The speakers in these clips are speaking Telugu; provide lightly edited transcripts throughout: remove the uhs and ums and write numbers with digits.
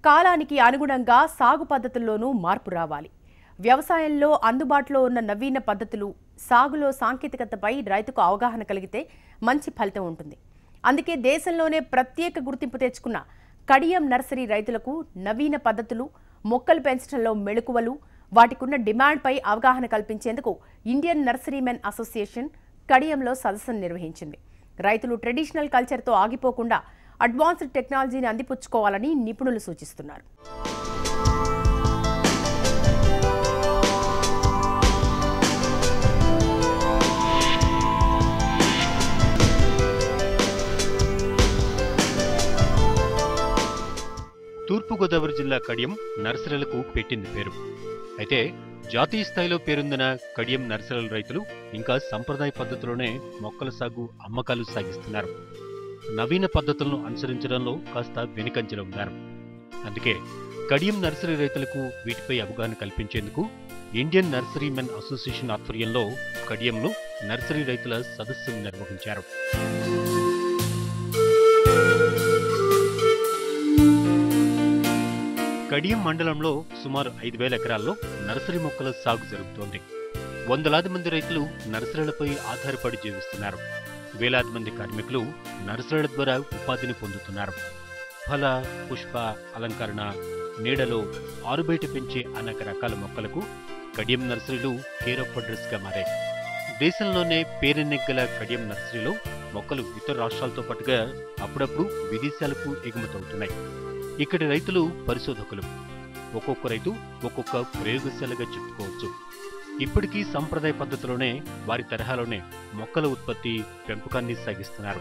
కాలానికి అనుగుణంగా సాగు పద్ధతుల్లోనూ మార్పు రావాలి. వ్యవసాయంలో అందుబాటులో ఉన్న నవీన పద్ధతులు, సాగులో సాంకేతికతపై రైతుకు అవగాహన కలిగితే మంచి ఫలితం ఉంటుంది. అందుకే దేశంలోనే ప్రత్యేక గుర్తింపు తెచ్చుకున్న కడియం నర్సరీ రైతులకు నవీన పద్ధతులు, మొక్కలు పెంచడంలో మెళకువలు, వాటికున్న డిమాండ్పై అవగాహన కల్పించేందుకు ఇండియన్ నర్సరీమెన్ అసోసియేషన్ కడియంలో సదస్సును నిర్వహించింది. రైతులు ట్రెడిషనల్ కల్చర్తో ఆగిపోకుండా అడ్వాన్స్డ్ టెక్నాలజీని అందిపుచ్చుకోవాలని నిపుణులు సూచిస్తున్నారు. తూర్పుగోదావరి జిల్లా కడియం నర్సరీలకు పెట్టింది పేరు. అయితే జాతీయ స్థాయిలో పేరొందిన కడియం నర్సరీల రైతులు ఇంకా సంప్రదాయ పద్ధతిలోనే మొక్కల సాగు, అమ్మకాలు సాగిస్తున్నారు. నవీన పద్ధతులను అనుసరించడంలో కాస్త వెనుకంజలో ఉన్నారు. అందుకే కడియం నర్సరీ రైతులకు వీటిపై అవగాహన కల్పించేందుకు ఇండియన్ నర్సరీమెన్ అసోసియేషన్ ఆధ్వర్యంలో కడియంలో నర్సరీ రైతుల సదస్సును నిర్వహించారు. కడియం మండలంలో సుమారు 5,000 ఎకరాల్లో నర్సరీ మొక్కల సాగు జరుగుతోంది. వందలాది మంది రైతులు నర్సరీలపై ఆధారపడి జీవిస్తున్నారు. వేలాది మంది కార్మికులు నర్సరీల ద్వారా ఉపాధిని పొందుతున్నారు. ఫల, పుష్ప, అలంకరణ, నీడలో ఆరుబయట పెంచే అనేక రకాల మొక్కలకు కడియం నర్సరీలు కేర్ ఆఫ్ అడ్రస్ గా మారాయి. దేశంలోనే పేరెన్నికగల కడియం నర్సరీలో మొక్కలు ఇతర రాష్ట్రాలతో పాటుగా అప్పుడప్పుడు విదేశాలకు ఎగుమతవుతున్నాయి. ఇక్కడి రైతులు పరిశోధకులు. ఒక్కొక్క రైతు ఒక్కొక్క ప్రయోగశాలగా చెప్పుకోవచ్చు. ఇప్పటికీ సంప్రదాయ పద్ధతిలోనే, వారి తరహాలోనే మొక్కల ఉత్పత్తి, పెంపకాన్ని సాగిస్తున్నారు.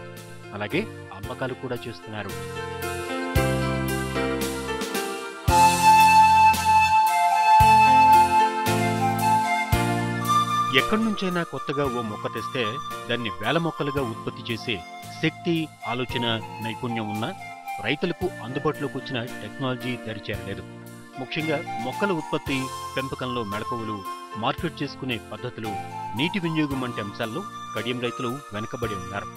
అలాగే అమ్మకాలు కూడా చేస్తున్నారు. ఎక్కడి నుంచైనా కొత్తగా ఓ మొక్క తెస్తే దాన్ని వేల మొక్కలుగా ఉత్పత్తి చేసే శక్తి, ఆలోచన, నైపుణ్యం ఉన్న రైతులకు అందుబాటులోకి వచ్చిన టెక్నాలజీ దరిచేరలేదు. ముఖ్యంగా మొక్కల ఉత్పత్తి, పెంపకంలో మెళకువలు, మార్కెట్ చేసుకునే పద్ధతులు, నీటి వినియోగం వంటి అంశాల్లో కడియం రైతులు వెనుకబడి ఉన్నారు.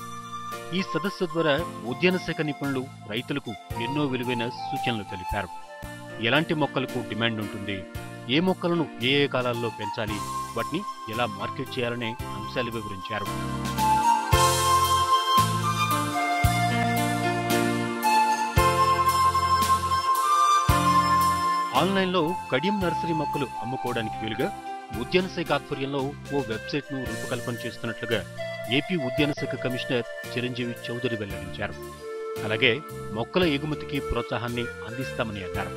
ఈ సదస్సు ద్వారా ఉద్యాన శాఖ నిపుణులు రైతులకు ఎన్నో విలువైన సూచనలు తెలిపారు. ఎలాంటి మొక్కలకు డిమాండ్ ఉంటుంది, ఏ మొక్కలను ఏ ఏ కాలాల్లో పెంచాలి, వాటిని ఎలా మార్కెట్ చేయాలనే అంశాలు వివరించారు. ఆన్లైన్లో కడియం నర్సరీ మొక్కలు అమ్ముకోవడానికి వీలుగా ఉద్యాన శాఖ ఆధ్వర్యంలో ఓ వెబ్సైట్ ను రూపకల్పన చేస్తున్నట్లుగా ఏపీ ఉద్యాన శాఖ కమిషనర్ చిరంజీవి చౌదరి వెల్లడించారు. అలాగే మొక్కల ఎగుమతికి ప్రోత్సాహాన్ని అందిస్తామని అన్నారు.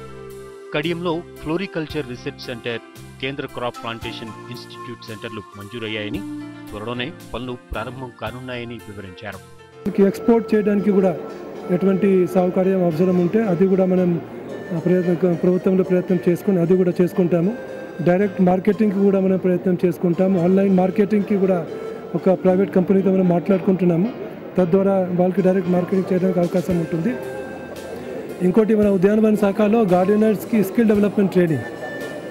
కడియంలో ఫ్లోరికల్చర్ రీసెర్చ్ సెంటర్, కేంద్ర క్రాప్ ప్లాంటేషన్ ఇన్స్టిట్యూట్ సెంటర్లు మంజూరయ్యాయని, త్వరలోనే పనులు ప్రారంభం కానున్నాయని వివరించారు. ఎక్స్పోర్ట్ చేయడానికి కూడా ఎటువంటి సౌకర్యం అవసరం ఉంటే అది కూడా మనం ప్రభుత్వంలో ప్రయత్నం చేసుకుని అది కూడా చేసుకుంటాము. డైరెక్ట్ మార్కెటింగ్కి కూడా మనం ప్రయత్నం చేసుకుంటాము. ఆన్లైన్ మార్కెటింగ్కి కూడా ఒక ప్రైవేట్ కంపెనీతో మనం మాట్లాడుకుంటున్నాము. తద్వారా వాళ్ళకి డైరెక్ట్ మార్కెటింగ్ చేయడానికి అవకాశం ఉంటుంది. ఇంకోటి మన ఉద్యానవన శాఖలో గార్డెనర్స్కి స్కిల్ డెవలప్మెంట్ ట్రైనింగ్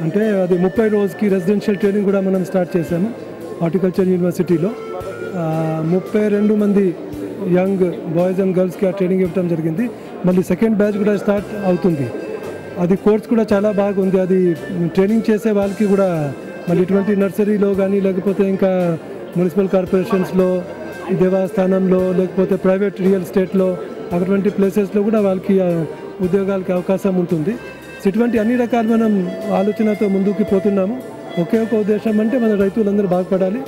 అంటే అది 30 రోజుకి రెసిడెన్షియల్ ట్రైనింగ్ కూడా మనం స్టార్ట్ చేశాము. హార్టికల్చర్ యూనివర్సిటీలో 32 మంది యంగ్ బాయ్స్ అండ్ గర్ల్స్కి ఆ ట్రైనింగ్ ఇవ్వడం జరిగింది. మళ్ళీ సెకండ్ బ్యాచ్ కూడా స్టార్ట్ అవుతుంది. అది కోర్స్ కూడా చాలా బాగుంది. అది ట్రైనింగ్ చేసే వాళ్ళకి కూడా మళ్ళీ ఇటువంటి నర్సరీలో కానీ లేకపోతే ఇంకా మున్సిపల్ కార్పొరేషన్స్లో, దేవస్థానంలో, లేకపోతే ప్రైవేట్ రియల్ ఎస్టేట్లో అటువంటి ప్లేసెస్లో కూడా వాళ్ళకి ఉద్యోగాలకి అవకాశం ఉంటుంది. ఇటువంటి అన్ని రకాల మనం ఆలోచనతో ముందుకు పోతున్నాము. ఒకే ఒక ఉద్దేశం అంటే మన రైతులందరూ బాగుపడాలి,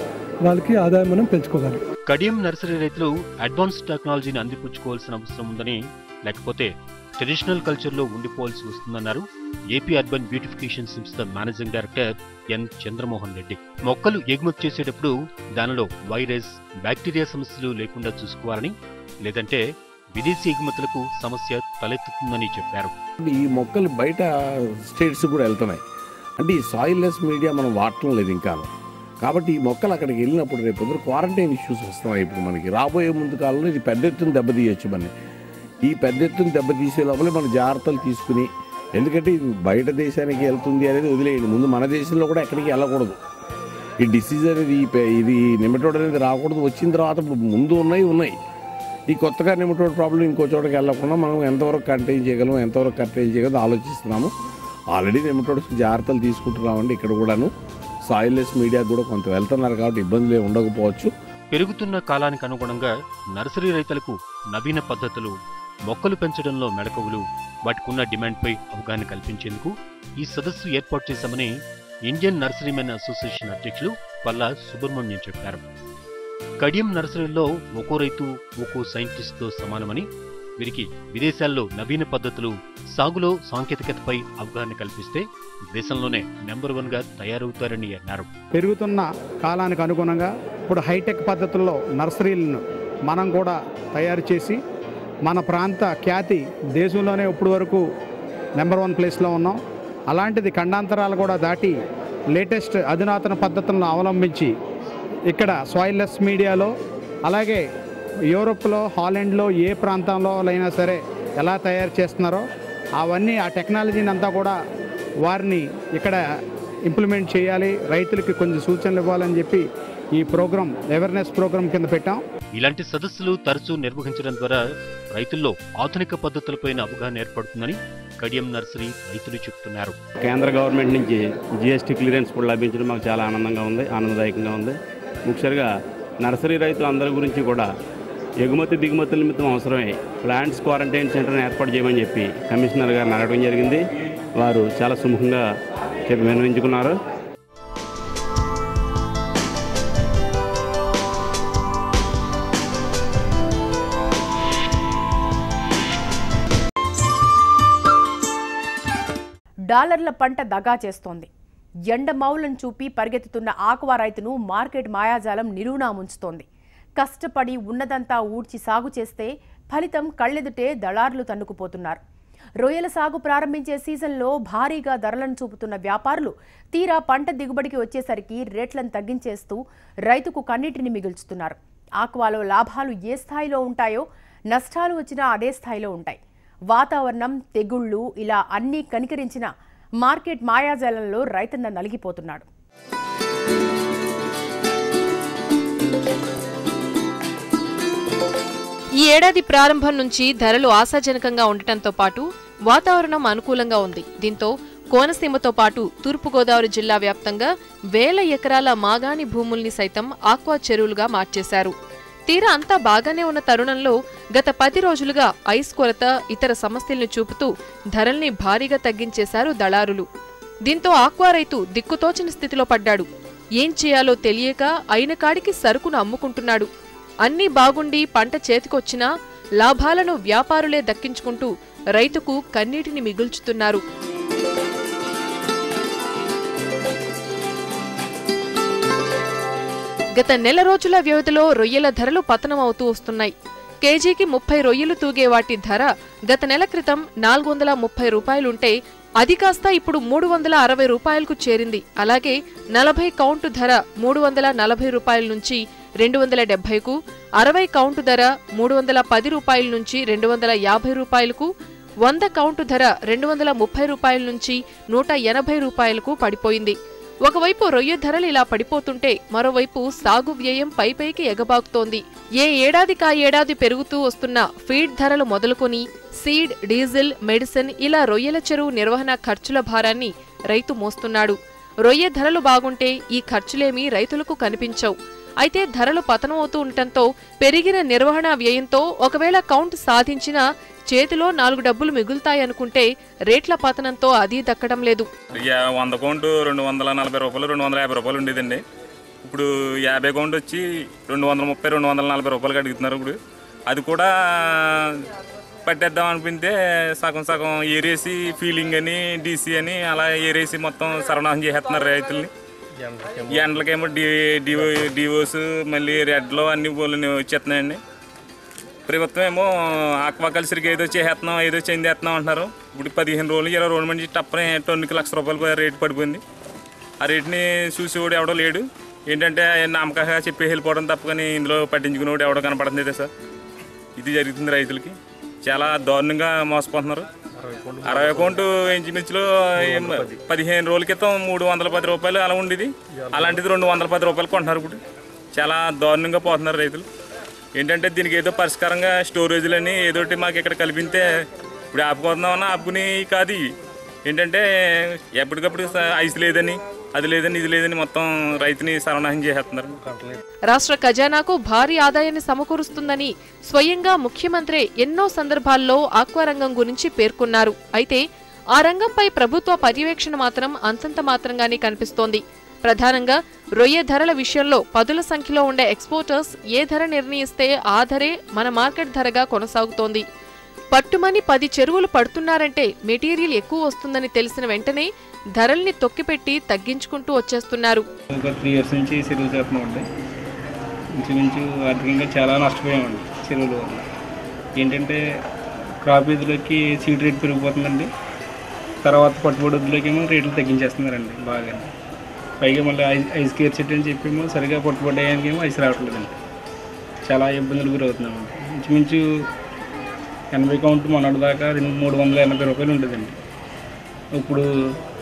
వాళ్ళకి ఆదాయం మనం పెంచుకోవాలి. కడియం నర్సరీ రైతులు అడ్వాన్స్ టెక్నాలజీని అందిపుచ్చుకోవాల్సిన అవసరం ఉందని, లేకపోతే ట్రెడిషనల్ కల్చర్లో ఉండిపోవాల్సి వస్తుందన్నారు ఏపీ అర్బన్ బ్యూటిఫికేషన్ సంస్థ managing director N Chandramohan Reddy. మొక్కలు ఎగుమతి చేసేటప్పుడు దానిలో వైరస్, బ్యాక్టీరియా సమస్యలు లేకుండా చూసుకోవాలని, లేదంటే విదేశీ ఎగుమతులకు సమస్య తలెత్తుతుందని చెప్పారు. ఈ మొక్కలు బయట స్టేట్స్ కూడా వెళ్తున్నాయి. అంటే ఈ సాయిల్లెస్ మీడియా మనం వాడటం లేదు ఇంకా. కాబట్టి ఈ మొక్కలు అక్కడికి వెళ్ళినప్పుడు రేపు క్వారంటైన్ ఇష్యూస్ వస్తున్నాయి. ఇప్పుడు మనకి రాబోయే ముందు కాలంలో ఇది పెద్ద ఎత్తున దెబ్బతీయచ్చు. మన ఈ పెద్ద ఎత్తున దెబ్బతీసే లోపలే మన జాగ్రత్తలు తీసుకుని, ఎందుకంటే ఇది బయట దేశానికి వెళ్తుంది అనేది వదిలేయండి, ముందు మన దేశంలో కూడా ఎక్కడికి వెళ్ళకూడదు. ఈ డిసీజ్ అనేది ఇది నిమెటోడ్ అనేది రాకూడదు. వచ్చిన తర్వాత ముందు ఉన్నాయి ఈ కొత్తగా నెమటోడ్ ప్రాబ్లం ఇంకో చోటకి వెళ్ళకుండా మనం ఎంతవరకు కంటైన్ చేయగలం, ఎంతవరకు కంటైన్ చేయగలం ఆలోచిస్తున్నాము. ఆల్రెడీ నెమటోడ్స్ జాగ్రత్తలు తీసుకుంటున్నామండి. ఇక్కడ కూడాను సాయిల్లెస్ మీడియా కూడా కొంత వెళ్తున్నారు కాబట్టి ఇబ్బందులు ఉండకపోవచ్చు. పెరుగుతున్న కాలానికి అనుగుణంగా నర్సరీ రైతులకు నవీన పద్ధతులు, మొక్కలు పెంచడంలో మెళకువలు, వాటికున్న డిమాండ్పై అవగాహన కల్పించేందుకు ఈ సదస్సు ఏర్పాటు చేశామని ఇండియన్ నర్సరీమెన్ అసోసియేషన్ అధ్యక్షులు పల్లా సుబ్రహ్మణ్యం చెప్పారు. కడియం నర్సరీల్లో ఒక్కో రైతు ఒక్కో సైంటిస్ట్తో సమానమని, వీరికి విదేశాల్లో నవీన పద్ధతులు, సాగులో సాంకేతికతపై అవగాహన కల్పిస్తే దేశంలోనే నెంబర్ 1గా తయారవుతారని అన్నారు. పెరుగుతున్న కాలానికి అనుగుణంగా ఇప్పుడు హైటెక్ పద్ధతుల్లో నర్సరీలను మనం కూడా తయారు చేసి మన ప్రాంత ఖ్యాతి దేశంలోనే ఇప్పుడు వరకు నెంబర్ 1 ప్లేస్లో ఉన్నాం. అలాంటిది ఖండాంతరాలు కూడా దాటి లేటెస్ట్ అధునాతన పద్ధతులను అవలంబించి ఇక్కడ సాయిల్లెస్ మీడియాలో, అలాగే యూరోప్లో, హాలండ్లో ఏ ప్రాంతంలో అయినా సరే ఎలా తయారు చేస్తున్నారో అవన్నీ ఆ టెక్నాలజీని అంతా కూడా వారిని ఇక్కడ ఇంప్లిమెంట్ చేయాలి, రైతులకి కొంచెం సూచనలు ఇవ్వాలని చెప్పి ఈ ప్రోగ్రామ్ అవేర్నెస్ ప్రోగ్రామ్ కింద పెట్టాం. ఇలాంటి సదస్సులు తరచూ నిర్వహించడం ద్వారా రైతుల్లో ఆధునిక పద్ధతులపైన అవగాహన ఏర్పడుతుందని కడియం నర్సరీ రైతులు చెబుతున్నారు. కేంద్ర గవర్నమెంట్ నుంచి జిఎస్టీ క్లియరెన్స్ కూడా లభించడం మాకు చాలా ఆనందదాయకంగా ఉంది. ముఖ్యంగా నర్సరీ రైతులు అందరి గురించి కూడా ఎగుమతి దిగుమతుల నిమిత్తం అవసరమై ప్లాంట్స్ క్వారంటైన్ సెంటర్ని ఏర్పాటు చేయమని చెప్పి కమిషనర్ గారిని అడగడం జరిగింది. వారు చాలా సుముఖంగా విన్నవించుకున్నారు. డాలర్ల పంట దగా చేస్తోంది. ఎండమౌలను చూపి పరిగెత్తుతున్న ఆక్వా రైతును మార్కెట్ మాయాజాలం నిలువునా ముంచుతోంది. కష్టపడి ఉన్నదంతా ఊడ్చి సాగు చేస్తే ఫలితం కళ్ళెదుటే దళారులు తన్నుకుపోతున్నారు. రొయ్యల సాగు ప్రారంభించే సీజన్లో భారీగా ధరలను చూపుతున్న వ్యాపారులు తీరా పంట దిగుబడికి వచ్చేసరికి రేట్లను తగ్గించేస్తూ రైతుకు కన్నీటిని మిగుల్చుతున్నారు. ఆక్వాలో లాభాలు ఏ స్థాయిలో ఉంటాయో నష్టాలు వచ్చినా అదే స్థాయిలో ఉంటాయి. వాతావరణం, తెగుళ్లు ఇలా అన్నీ కనికరించిన మార్కెట్ మాయాజాలంలో రైతన్న నలిగిపోతున్నాడు. ఈ ఏడాది ప్రారంభం నుంచి ధరలు ఆశాజనకంగా ఉండటంతో పాటు వాతావరణం అనుకూలంగా ఉంది. దీంతో కోనసీమతో పాటు తూర్పుగోదావరి జిల్లా వ్యాప్తంగా వేల ఎకరాల మాగాణి భూముల్ని సైతం ఆక్వా చెరువులుగా మార్చేశారు. తీరా అంతా బాగానే ఉన్న తరుణంలో గత 10 రోజులుగా ఐస్ కొరత, ఇతర సమస్యల్ని చూపుతూ ధరల్ని భారీగా తగ్గించేశారు దళారులు. దీంతో ఆక్వా రైతు దిక్కుతోచని స్థితిలో పడ్డాడు. ఏం చేయాలో తెలియక అయిన కాడికి సరుకును అమ్ముకుంటున్నాడు. అన్నీ బాగుండి పంట చేతికొచ్చినా లాభాలను వ్యాపారులే దక్కించుకుంటూ రైతుకు కన్నీటిని మిగుల్చుతున్నారు. గత నెల రోజుల వ్యవధిలో రొయ్యల ధరలు పతనమవుతూ వస్తున్నాయి. కేజీకి 30 రొయ్యలు తూగే వాటి ధర గత నెల క్రితం 430 రూపాయలుంటే అది కాస్త ఇప్పుడు 360 రూపాయలకు చేరింది. అలాగే 40 కౌంటు ధర 340 రూపాయల నుంచి 270కు, 60 కౌంటు ధర 310 రూపాయల నుంచి 250 రూపాయలకు, 100 కౌంటు ధర 230 రూపాయల నుంచి 180 రూపాయలకు పడిపోయింది. ఒకవైపు రొయ్య ధరలు ఇలా పడిపోతుంటే మరోవైపు సాగు వ్యయం పైపైకి ఎగబాకుతోంది. ఏ ఏడాదికా ఏడాది పెరుగుతూ వస్తున్న ఫీడ్ ధరలు మొదలుకొని సీడ్, డీజిల్, మెడిసిన్ ఇలా రొయ్యల చెరువు నిర్వహణ ఖర్చుల భారాన్ని రైతు మోస్తున్నాడు. రొయ్య ధరలు బాగుంటే ఈ ఖర్చులేమీ రైతులకు కనిపించవు. అయితే ధరలు పతనమవుతూ ఉండటంతో పెరిగిన నిర్వహణ వ్యయంతో ఒకవేళ కౌంట్ సాధించినా చేతిలో 4 డబ్బులు మిగులుతాయనుకుంటే రేట్ల పతనంతో అది దక్కడం లేదు. 100 కౌంటు 240 రూపాయలు, 250 రూపాయలు ఉండేదండి. ఇప్పుడు 50 కౌంట్ వచ్చి 230, 240 రూపాయలకి అడుగుతున్నారు. ఇప్పుడు అది కూడా పట్టేద్దాం అనిపితే సగం సగం ఏరేసి ఫీలింగ్ అని, డీసీ అని అలా ఏరేసి మొత్తం సర్వనాశం చేసేస్తున్నారు రైతుల్ని. ఈ ఎండలకేమో డివోస్, మళ్ళీ రెడ్లో అన్ని పూలు వచ్చేస్తున్నాయండి. ప్రభుత్వం ఏమో ఆక్వాకల్చర్కి ఏదో చేసేస్తున్నాం, ఏదో చెందేస్తున్నాం అంటున్నారు. ఇప్పుడు 15 రోజులు 20 రోజుల నుంచి టప్పని టన్నుకి ₹1,00,000 రేటు పడిపోయింది. ఆ రేటుని చూసేవాడు ఎవడో లేడు. ఏంటంటే నమ్మకంగా చెప్పి వెళ్ళిపోవడం తప్పని ఇందులో పట్టించుకునేవాడు ఎవడో కనపడుతుంది సార్. ఇది జరుగుతుంది రైతులకి. చాలా దారుణంగా మోసపోతున్నారు. 60 కౌంటు ఇంచుమించులో 15 రోజుల క్రితం 310 రూపాయలు అలా ఉండేది. అలాంటిది 210 రూపాయలు కొంటున్నారు. ఇప్పుడు చాలా దారుణంగా పోతున్నారు రైతులు. ఏంటంటే దీనికి ఏదో పరిష్కారంగా స్టోరేజ్లని ఏదోటి మాకు ఇక్కడ కల్పిస్తే ఇప్పుడు ఆపుకుందామన్నా ఆపుకుని కాదు. ఏంటంటే ఎప్పటికప్పుడు ఐస్ లేదని అది లేదని ఇది లేదని మొత్తం రైతుని సర్వనాశనం చేసేస్తున్నారు. రాష్ట్ర ఖజానాకు భారీ ఆదాయాన్ని సమకూరుస్తుందని స్వయంగా ముఖ్యమంత్రి ఎన్నో సందర్భాల్లో ఆక్వా రంగం గురించి పేర్కొన్నారు. అయితే ఆ రంగంపై ప్రభుత్వ పర్యవేక్షణ మాత్రం అంతంత మాత్రంగానే కనిపిస్తోంది. ప్రధానంగా రొయ్య ధరల విషయంలో పదుల సంఖ్యలో ఉండే ఎక్స్పోర్టర్స్ ఏ ధర నిర్ణయిస్తే ఆ ధరే మన మార్కెట్ ధరగా కొనసాగుతోంది. పట్టుమని 10 చెరువులు పడుతున్నారంటే మెటీరియల్ ఎక్కువ వస్తుందని తెలిసిన వెంటనే ధరల్ని తొక్కిపెట్టి తగ్గించుకుంటూ వచ్చేస్తున్నారు. 3 years నుంచి చెరువులు చేస్తున్నామండి. ఇంచుమించు ఆర్థికంగా చాలా నష్టపోయామండి చెరువుల వల్ల. ఏంటంటే క్రాప్ ఎదులోకి సీడ్ రేట్ పెరిగిపోతుందండి. తర్వాత పట్టుబడి వద్దులోకి ఏమో రేట్లు తగ్గించేస్తున్నారండి బాగా. పైగా మళ్ళీ ఐస్ కేర్ చెట్టు అని చెప్పేమో సరిగా పట్టుబడి అయ్యానికి ఏమో ఐస్ రావట్లేదండి. చాలా ఇబ్బందులు గురవుతున్నామండి. ఇంచుమించు 80 కౌంట్ మొన్నటి దాకా 380 రూపాయలు ఉండేదండి. ఇప్పుడు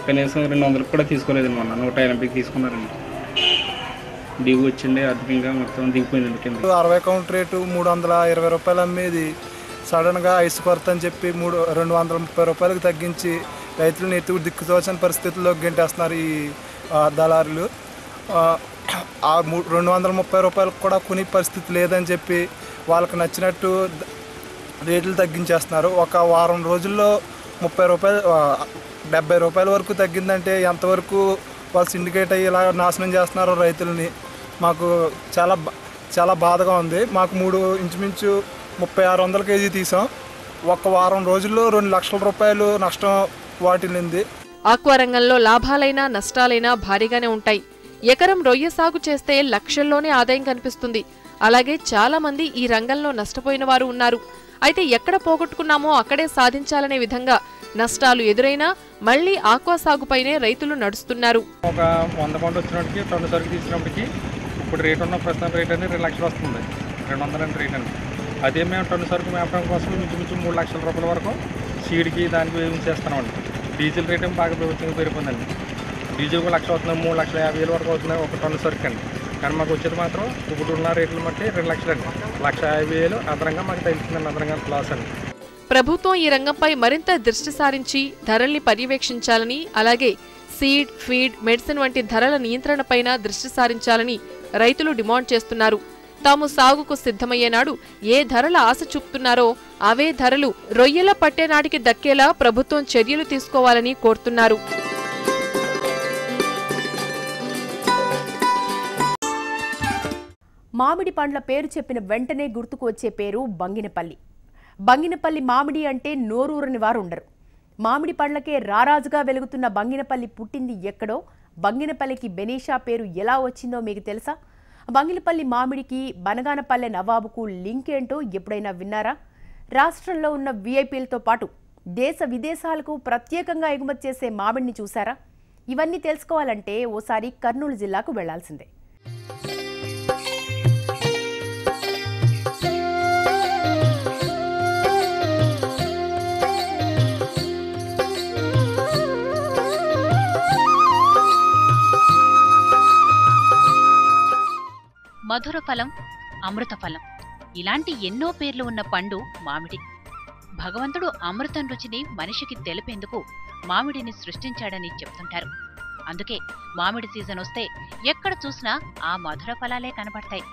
కనీసం 200 కూడా తీసుకోలేదండి. మొన్న 180కి తీసుకున్నారండి. దిగు వచ్చిండే ఆర్థికంగా మొత్తం దిగిపోయిందండి కింద. 60 కౌంట్ రేటు 320 రూపాయలు అమ్మేది సడన్గా ఐస్ కొరత అని చెప్పి 230 రూపాయలకు తగ్గించి రైతులను ఎత్తు దిక్కుతోచని పరిస్థితుల్లో గెంటేస్తున్నారు ఈ దళారులు. 230 రూపాయలకు కూడా కొనే పరిస్థితి లేదని చెప్పి వాళ్ళకి నచ్చినట్టు రేట్లు తగ్గించేస్తున్నారు. ఒక వారం రోజుల్లో 30 రూపాయలు 70 రూపాయల వరకు తగ్గిందంటే ఎంతవరకు వాళ్ళు సిండికేట్ అయ్యి ఇలా నాశనం చేస్తున్నారు రైతులని. మాకు చాలా బాధగా ఉంది. మాకు ఇంచుమించు 3600 కేజీ తీసాం. ఒక వారం రోజుల్లో 2 లక్షల రూపాయలు నష్టం వాటిల్లింది. ఆక్వా రంగంలో లాభాలైనా నష్టాలైనా భారీగానే ఉంటాయి. ఎకరం రొయ్య సాగు చేస్తే లక్షల్లోనే ఆదాయం కనిపిస్తుంది. అలాగే చాలా మంది ఈ రంగంలో నష్టపోయిన వారు ఉన్నారు. అయితే ఎక్కడ పోగొట్టుకున్నామో అక్కడే సాధించాలనే విధంగా నష్టాలు ఎదురైనా మళ్లీ ఆక్వా సాగుపైనే రైతులు నడుస్తున్నారు. ఒక 100 కౌంట్ వచ్చినప్పటికీ టన్ను సరుకు తీసినప్పటికీ ఇప్పుడు రేట్ ఉన్న ప్రస్తుతం రేట్ అనేది 2 లక్షలు వస్తుంది. 200 రేట్ అండి. అదే మేము టన్ను సరుకు మేపడం కోసం ఇంచుమించు 3 లక్షల రూపాయల వరకు సీడ్కి దానికి చేస్తున్నామండి. డీజిల్ రేట్ బాగా ప్రభుత్వంగా పెరిగిపోయిందండి. డీజిల్ 1 లక్ష అవుతుంది, 3,50,000 వరకు అవుతుంది ఒక టన్ను సరుకు అండి. కానీ మాకు వచ్చేది మాత్రం ఇప్పుడు ఉన్న రేట్లు బట్టి 2 లక్షలు అండి. 1,50,000 అదనంగా మాకు తగ్గుతుందండి. అదనంగా లాస్ అండి. ప్రభుత్వం ఈ రంగంపై మరింత దృష్టి సారించి ధరల్ని పర్యవేక్షించాలని, అలాగే సీడ్, ఫీడ్, మెడిసిన్ వంటి ధరల నియంత్రణపైన దృష్టి సారించాలని రైతులు డిమాండ్ చేస్తున్నారు. తాము సాగుకు సిద్ధమయ్యేనాడు ఏ ధరల ఆశ చూపుతున్నారో అవే ధరలు రొయ్యల పట్టేనాటికి దక్కేలా ప్రభుత్వం చర్యలు తీసుకోవాలని కోరుతున్నారు. మామిడి పండ్ల పేరు చెప్పిన వెంటనే గుర్తుకు వచ్చే పేరు బంగినపల్లి. బంగినపల్లి మామిడి అంటే నోరూరని వారు ఉండరు. మామిడి పండ్లకే రారాజుగా వెలుగుతున్న బంగినపల్లి పుట్టింది ఎక్కడో, బంగినపల్లికి బెనీషా పేరు ఎలా వచ్చిందో మీకు తెలుసా? బంగినపల్లి మామిడికి బనగానపల్లె నవాబుకు లింక్ ఏంటో ఎప్పుడైనా విన్నారా? రాష్ట్రంలో ఉన్న వీఐపీలతో పాటు దేశ విదేశాలకు ప్రత్యేకంగా ఎగుమతి చేసే మామిడిని చూసారా? ఇవన్నీ తెలుసుకోవాలంటే ఓసారి కర్నూలు జిల్లాకు వెళ్లాల్సిందే. మధుర ఫలం, అమృత ఫలం ఇలాంటి ఎన్నో పేర్లు ఉన్న పండు మామిడి. భగవంతుడు అమృతం రుచిని మనిషికి తెలిపేందుకు మామిడిని సృష్టించాడని చెప్తుంటారు. అందుకే మామిడి సీజన్ వస్తే ఎక్కడ చూసినా ఆ మధుర ఫలాలే కనబడతాయి.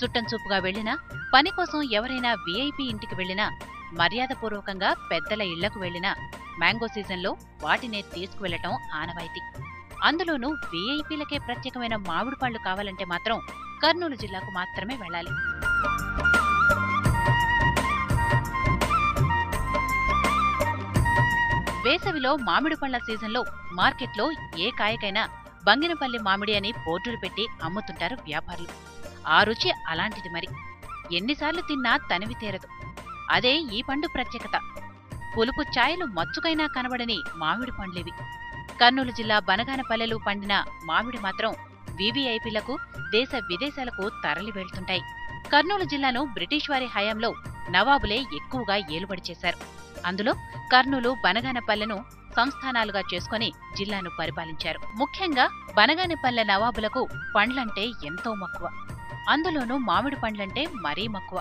చుట్టం చూపుగా వెళ్లినా, పని కోసం ఎవరైనా వీఐపీ ఇంటికి వెళ్లినా, మర్యాదపూర్వకంగా పెద్దల ఇళ్లకు వెళ్లినా మ్యాంగో సీజన్లో వాటినే తీసుకువెళ్లటం ఆనవాయితీ. అందులోనూ వీఐపీలకే ప్రత్యేకమైన మామిడి పళ్లు కావాలంటే మాత్రం కర్నూలు జిల్లాకు మాత్రమే వెళ్లాలి. వేసవిలో మామిడి పళ్ల సీజన్లో మార్కెట్లో ఏ కాయకైనా బంగినపల్లి మామిడి అని బోర్డులు పెట్టి అమ్ముతుంటారు వ్యాపారులు. ఆ రుచి అలాంటిది మరి. ఎన్నిసార్లు తిన్నా తనివి తీరదు. అదే ఈ పండు ప్రత్యేకత. పులుపు ఛాయలు మచ్చుకైనా కనబడని మామిడి పండ్లివి. కర్నూలు జిల్లా బనగానపల్లెలు పండిన మామిడి మాత్రం వీవీఐపీలకు, దేశ విదేశాలకు తరలి వెళ్తుంటాయి. కర్నూలు జిల్లాను బ్రిటిష్ వారి హయాంలో నవాబులే ఎక్కువగా ఏలుబడి చేశారు. అందులో కర్నూలు, బనగానపల్లెను సంస్థానాలుగా చేసుకుని జిల్లాను పరిపాలించారు. ముఖ్యంగా బనగానపల్లె నవాబులకు పండ్లంటే ఎంతో మక్కువ. అందులోనూ మామిడి పండ్లంటే మరీ మక్కువ.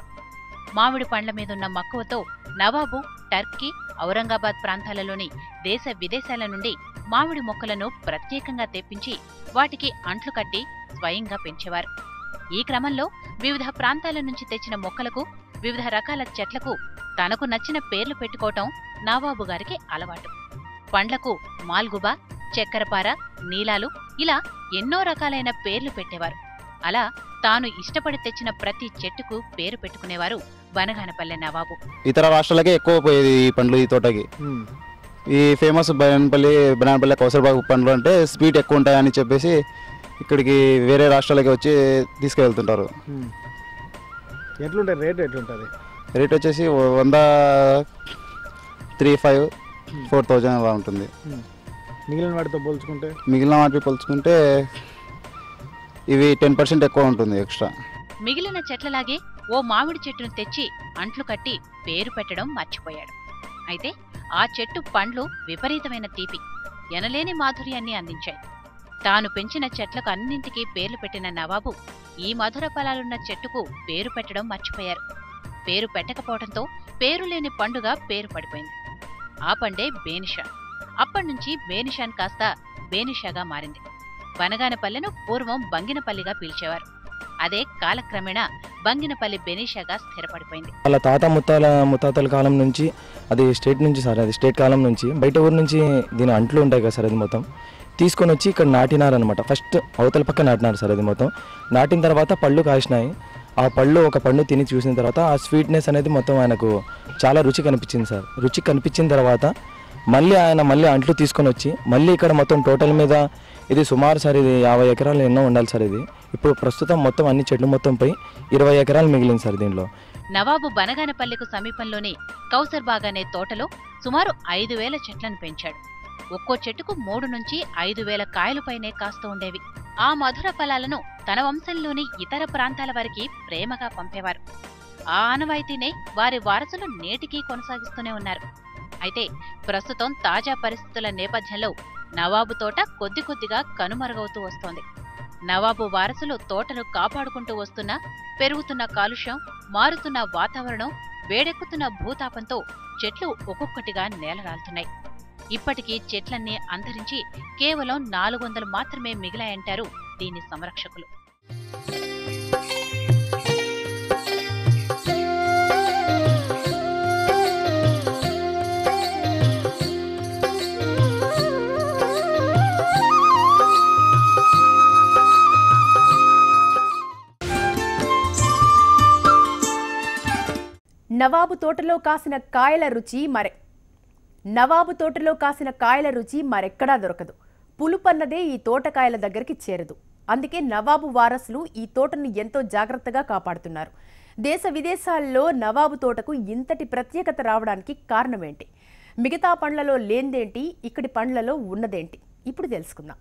మామిడి పండ్ల మీదున్న మక్కువతో నవాబు టర్కీ, ఔరంగాబాద్ ప్రాంతాలలోని దేశ విదేశాల నుండి మామిడి మొక్కలను ప్రత్యేకంగా తెప్పించి వాటికి అంట్లు కట్టి స్వయంగా పెంచేవారు. ఈ క్రమంలో వివిధ ప్రాంతాల నుంచి తెచ్చిన మొక్కలకు, వివిధ రకాల చెట్లకు తనకు నచ్చిన పేర్లు పెట్టుకోవటం నవాబు గారికి అలవాటు. పండ్లకు మాల్గుబా, చక్కెరపార, నీలాలు ఇలా ఎన్నో రకాలైన పేర్లు పెట్టేవారు. అలా తాను ఇష్టపడి తెచ్చిన ప్రతి చెట్టుకు పేరు పెట్టుకునేవారు బనగానపల్లె నవాబు. ఇతర రాష్ట్రాలకే ఎక్కువ పోయేది ఈ పండ్లు, ఈ తోటకి. ఈ ఫేమస్ బనానపల్లి కౌసరబాగు పండ్లు అంటే స్వీట్ ఎక్కువ ఉంటాయని చెప్పేసి ఇక్కడికి వేరే రాష్ట్రాలకి వచ్చి తీసుకెళ్తుంటారు. ఎట్లుంటాయి రేట్? ఎట్లుంటుంది రేట్ వచ్చేసి 100, 3,500, 4,000 అలా ఉంటుంది. మిగిలిన వాటితో పోల్చుకుంటే? మిగిలిన వాటితో పోల్చుకుంటే ఇవి 10% ఎక్కువ ఉంటుంది ఎక్స్ట్రా. మిగిలిన చెట్లలాగే ఓ మామిడి చెట్టును తెచ్చి అంట్లు కట్టి పేరు పెట్టడం మర్చిపోయాడు. అయితే ఆ చెట్టు పండ్లు విపరీతమైన తీపి, ఎనలేని మాధుర్యాన్ని అందించాయి. తాను పెంచిన చెట్లకు అన్నింటికీ పేర్లు పెట్టిన నవాబు ఈ మధుర ఫలాలున్న చెట్టుకు పేరు పెట్టడం మర్చిపోయారు. పేరు పెట్టకపోవడంతో పేరులేని పండుగ పేరు పడిపోయింది. ఆ పండే బేనిషా. అప్పటినుంచి బేనిషాన్ కాస్త బేనిషాగా మారింది. బనగానపల్లెను పూర్వం బంగినపల్లిగా పిలిచేవారు. అదే కాలక్రమేణా బంగినపల్లి బెనీషాగా స్థిరపడిపోయింది. వాళ్ళ ముత్తాతల కాలం నుంచి అది స్టేట్ నుంచి సార్, అది స్టేట్ కాలం నుంచి బయట ఊరు నుంచి దీని అంట్లు ఉంటాయి కదా సార్, అది మొత్తం తీసుకొని వచ్చి ఇక్కడ నాటినారనమాట. ఫస్ట్ అవతల పక్క నాటినారు సార్. అది మొత్తం నాటిన తర్వాత పళ్ళు కాసినాయి. ఆ పళ్ళు ఒక పండు తిని చూసిన తర్వాత ఆ స్వీట్నెస్ అనేది మొత్తం ఆయనకు చాలా రుచి కనిపించింది సార్. రుచి కనిపించిన తర్వాత ఆయన అంట్లు తీసుకొని వచ్చి మళ్ళీ ఇక్కడ మొత్తం టోటల్ మీద ఇది సుమారు సార్ ఇది 50 ఎకరాలు ఎన్నో ఉండాలి సార్. ఇది ఇప్పుడు ప్రస్తుతం మొత్తం అన్ని చెట్లు మొత్తం పై 20 ఎకరాలు మిగిలింది సార్ దీనిలో. నవాబు బనగానపల్లెకు సమీపంలోని కౌసర్బాగ్ అనే తోటలో సుమారు 5,000 చెట్లను పెంచాడు. ఒక్కో చెట్టుకు 3 నుంచి 5,000 కాయలు పైనే కాస్తూ ఉండేవి. ఆ మధుర ఫలాలను తన వంశంలోని ఇతర ప్రాంతాల వారికి ప్రేమగా పంపేవారు. ఆ ఆనవాయితీనే వారి వారసులు నేటికీ కొనసాగిస్తూనే ఉన్నారు. అయితే ప్రస్తుతం తాజా పరిస్థితుల నేపథ్యంలో నవాబు తోట కొద్ది కొద్దిగా కనుమరుగవుతూ వస్తోంది. నవాబు వారసులు తోటను కాపాడుకుంటూ వస్తున్నా పెరుగుతున్న కాలుష్యం, మారుతున్న వాతావరణం, వేడెక్కుతున్న భూతాపంతో చెట్లు ఒక్కొక్కటిగా నేలరాలుతున్నాయి. ఇప్పటికీ చెట్లన్నీ అంతరించి కేవలం 400 మాత్రమే మిగిలాయంటారు దీని సంరక్షకులు. నవాబు తోటలో కాసిన కాయల రుచి మరెక్కడా దొరకదు. పులుపన్నదే ఈ తోటకాయల దగ్గరికి చేరదు. అందుకే నవాబు వారసులు ఈ తోటను ఎంతో జాగ్రత్తగా కాపాడుతున్నారు. దేశ విదేశాల్లో నవాబు తోటకు ఇంతటి ప్రత్యేకత రావడానికి కారణమేంటి? మిగతా పండ్లలో లేనిదేంటి? ఇక్కడి పండ్లలో ఉన్నదేంటి? ఇప్పుడు తెలుసుకుందాం.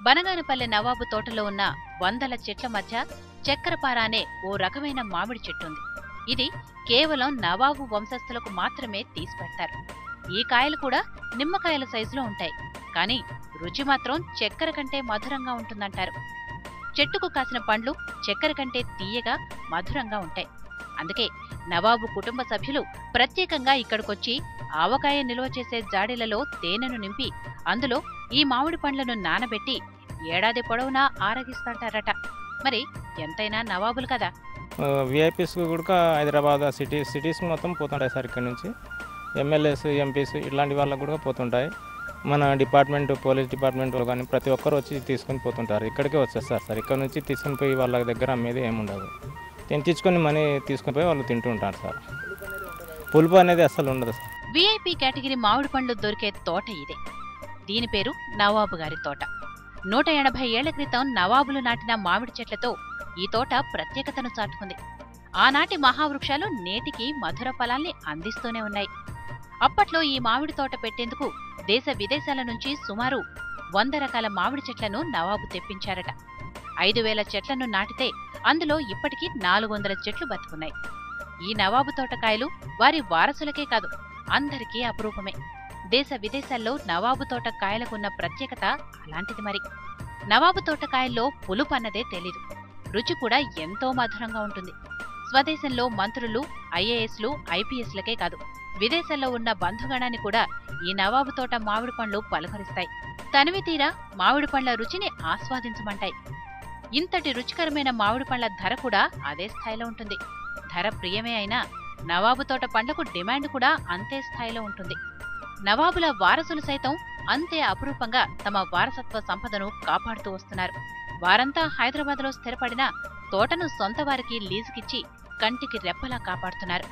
బనగానపల్లె నవాబు తోటలో ఉన్న 100 చెట్ల మధ్య చక్కెరపార అనే ఓ రకమైన మామిడి చెట్టుంది. ఇది కేవలం నవాబు వంశస్థులకు మాత్రమే తీసిపెడతారు. ఈ కాయలు కూడా నిమ్మకాయల సైజులో ఉంటాయి. కానీ రుచి మాత్రం చక్కెర కంటే మధురంగా ఉంటుందంటారు. చెట్టుకు కాసిన పండ్లు చక్కెర కంటే తీయగా, మధురంగా ఉంటాయి. అందుకే నవాబు కుటుంబ సభ్యులు ప్రత్యేకంగా ఇక్కడికొచ్చి ఆవకాయ నిల్వ చేసే జాడీలలో తేనెను నింపి అందులో ఈ మామిడి పండ్లను నానబెట్టి ఏడాది పొడవునా ఆరగిస్తాంటారట. మరి ఎంతైనా నవాబులు కదా. విఐపీస్ కూడా హైదరాబాద్ సిటీస్ మొత్తం పోతుంటాయి సార్. ఇక్కడ నుంచి ఎమ్మెల్యేస్, ఎంపీస్ ఇట్లాంటి వాళ్ళకు కూడా పోతుంటాయి. మన డిపార్ట్మెంట్, పోలీస్ డిపార్ట్మెంట్ కానీ ప్రతి ఒక్కరు వచ్చి తీసుకొని పోతుంటారు. ఇక్కడికే వచ్చేస్తారు సార్. ఇక్కడ నుంచి తీసుకుని పోయి వాళ్ళ దగ్గర అమ్మేది ఏముండదు. తెంచుకొని మనీ తీసుకుని పోయి వాళ్ళు తింటూ ఉంటారు సార్. పులుపు అనేది అస్సలు ఉండదు సార్. విఐపీ కేటగిరీ మామిడి పండ్లు దొరికే తోట ఇదే. దీని పేరు నవాబు గారి తోట. 180 ఏళ్ల క్రితం నవాబులు నాటిన మామిడి చెట్లతో ఈ తోట ప్రత్యేకతను చాటుకుంది. ఆనాటి మహావృక్షాలు నేటికి మధుర ఫలాల్ని అందిస్తూనే ఉన్నాయి. అప్పట్లో ఈ మామిడి తోట పెట్టేందుకు దేశ విదేశాల నుంచి సుమారు 100 రకాల మామిడి చెట్లను నవాబు తెప్పించారట. 5,000 చెట్లను నాటితే అందులో ఇప్పటికీ 400 చెట్లు బతుకున్నాయి. ఈ నవాబు తోటకాయలు వారి వారసులకే కాదు, అందరికీ అపురూపమే. దేశ విదేశాల్లో నవాబు తోట కాయలకున్న ప్రత్యేకత అలాంటిది మరి. నవాబు తోటకాయల్లో పులుపు అన్నదే తెలీదు. రుచి కూడా ఎంతో మధురంగా ఉంటుంది. స్వదేశంలో మంత్రులు, ఐఏఎస్లు, ఐపీఎస్లకే కాదు, విదేశాల్లో ఉన్న బంధుగణాన్ని కూడా ఈ నవాబు తోట మామిడి పండ్లు పలకరిస్తాయి. తనివి తీరా మామిడి పండ్ల రుచిని ఆస్వాదించమంటాయి. ఇంతటి రుచికరమైన మామిడి పండ్ల ధర కూడా అదే స్థాయిలో ఉంటుంది. ధర ప్రియమే అయినా నవాబు తోట పండ్లకు డిమాండ్ కూడా అంతే స్థాయిలో ఉంటుంది. నవాబుల వారసులు సైతం అంతే అపురూపంగా తమ వారసత్వ సంపదను కాపాడుతూ వస్తున్నారు. వారంతా హైదరాబాద్లో స్థిరపడిన తోటను సొంత వారికి లీజుకిచ్చి కంటికి రెప్పలా కాపాడుతున్నారు.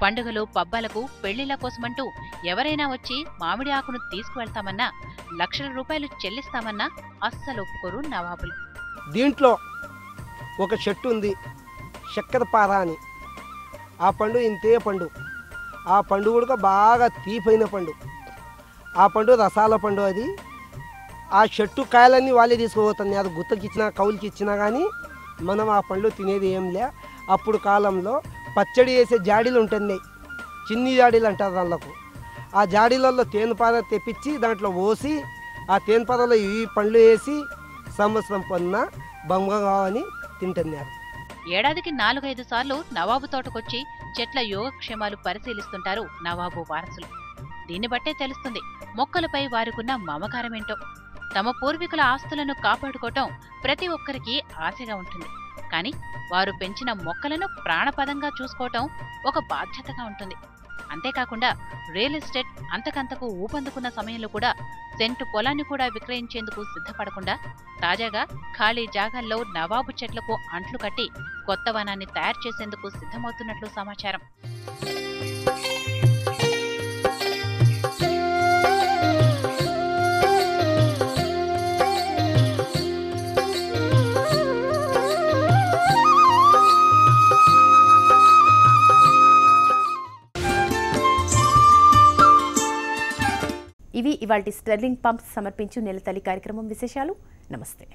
పండుగలు, పబ్బాలకు, పెళ్లిళ్ల కోసమంటూ ఎవరైనా వచ్చి మామిడి ఆకును తీసుకువెళ్తామన్నా, లక్షల రూపాయలు చెల్లిస్తామన్నా అస్సలు ఒప్పుకోరు నవాబులు. దీంట్లో ఒక చెట్టు ఉంది, చక్కెరపార అని. ఆ పండు ఇంతే పండు. ఆ పండు కూడా బాగా తీపైన పండు. ఆ పండు రసాల పండు. అది ఆ చెట్టు కాయలన్నీ వాళ్ళే తీసుకుపోతుంది. అది గుత్తకిచ్చినా కౌలుకి ఇచ్చినా కానీ మనం ఆ పండ్లు తినేది ఏం లే. అప్పుడు కాలంలో పచ్చడి వేసే జాడీలు ఉంటున్నాయి, చిన్ని జాడీలు అంటారు దాంట్లో. ఆ జాడీలలో తేనెపార తెప్పించి దాంట్లో పోసి ఆ తేనెపారలో ఈ పండ్లు వేసి సంవత్సరం పొన్న బొమ్మగా అని తింటున్నారు. ఏడాదికి 4-5 సార్లు నవాబు తోటకొచ్చి చెట్ల యోగక్షేమాలు పరిశీలిస్తుంటారు నవాబు వారసులు. దీన్ని బట్టే తెలుస్తుంది మొక్కలపై వారికున్న మమకారమేంటో. తమ పూర్వీకుల ఆస్తులను కాపాడుకోవటం ప్రతి ఒక్కరికి ఆశగా ఉంటుంది. కానీ వారు పెంచిన మొక్కలను ప్రాణపదంగా చూసుకోవటం ఒక బాధ్యతగా ఉంటుంది. అంతేకాకుండా రియల్ ఎస్టేట్ అంతకంతకు ఊపందుకున్న సమయంలో కూడా సెంటు పొలాన్ని కూడా విక్రయించేందుకు సిద్ధపడకుండా తాజాగా ఖాళీ జాగాల్లో నవాబు చెట్లకు అంట్లు కట్టి కొత్త వనాన్ని తయారు చేసేందుకు సిద్ధమవుతున్నట్లు సమాచారం. ఇవి ఇవాల్టి స్టెర్లింగ్ పంప్స్ సమర్పించు నెలతల్లి కార్యక్రమం విశేషాలు. నమస్తే.